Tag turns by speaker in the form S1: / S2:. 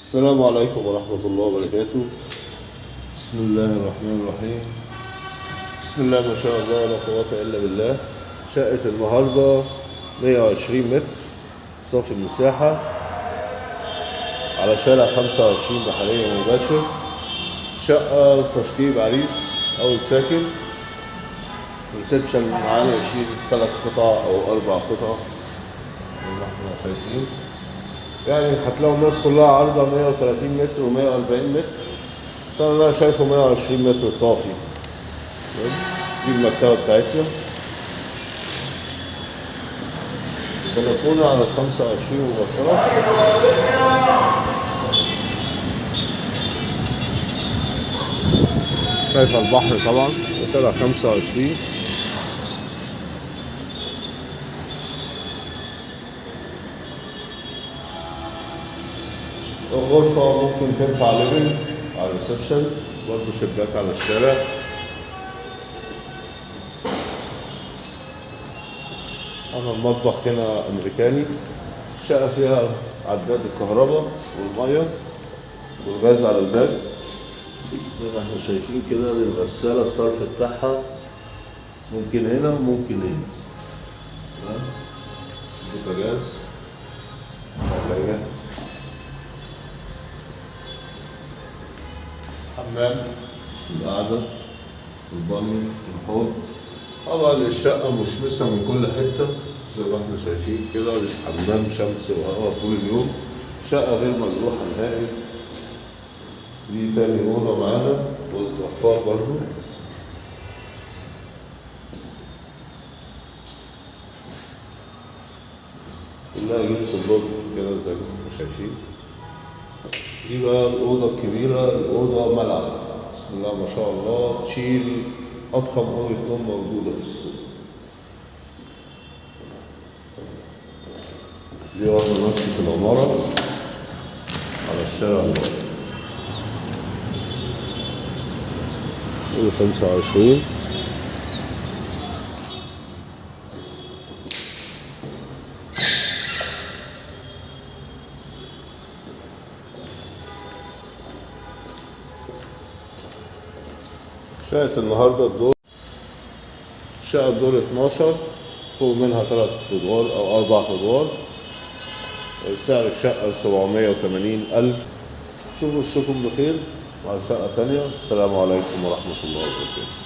S1: السلام عليكم ورحمة الله وبركاته. بسم الله الرحمن الرحيم. بسم الله ما شاء الله لا قوة إلا بالله. شقة النهاردة 120 متر صافي المساحة على شارع 25 بحرية مباشر. شقة تشطيب عريس أول ساكن. ريسبشن معانا يشيل 3 قطع أو 4 قطع زي ما احنا شايفين. يعني هتلاقوا الناس كلها عارضة 130 متر و140 متر، بس أنا شايفه 120 متر صافي. دي المكتبة بتاعتنا، بلكونة على 25 مباشرة. شايفة البحر طبعا، شارع 25. الغرفة ممكن تنفع ليفنج على الريسبشن، برضه شباك على الشارع. أنا المطبخ هنا أمريكاني. الشقة فيها عداد الكهرباء والمية والغاز على الباب زي ما احنا شايفين كده. للغسالة الصرف بتاعها ممكن هنا وممكن هنا. بوتاجاز، ثلاجة، حمام، القعدة، البانيو، الحوض. طبعا الشقة مشمسة من كل حتة زي ما احنا شايفين كده. حمام شمس وهواء طول اليوم. شقة غير مجروحة نهائي. دي تاني أوضة معانا، أوضة أطفال برضه. كلها جبس بلوك كده زي ما احنا شايفين. دي بقى الأوضة الكبيرة، الأوضة ملعب بسم الله ما شاء الله، تشيل أضخم أوضة نوم موجودة في السوق. دي واخدة نص العمارة على الشارع البحري. 25. شقة النهاردة الدور 12، فوق منها 3 أدوار أو 4 أدوار. سعر الشقة 780,000. شوفوا وشكم بخير مع شقة تانية. السلام عليكم ورحمة الله وبركاته.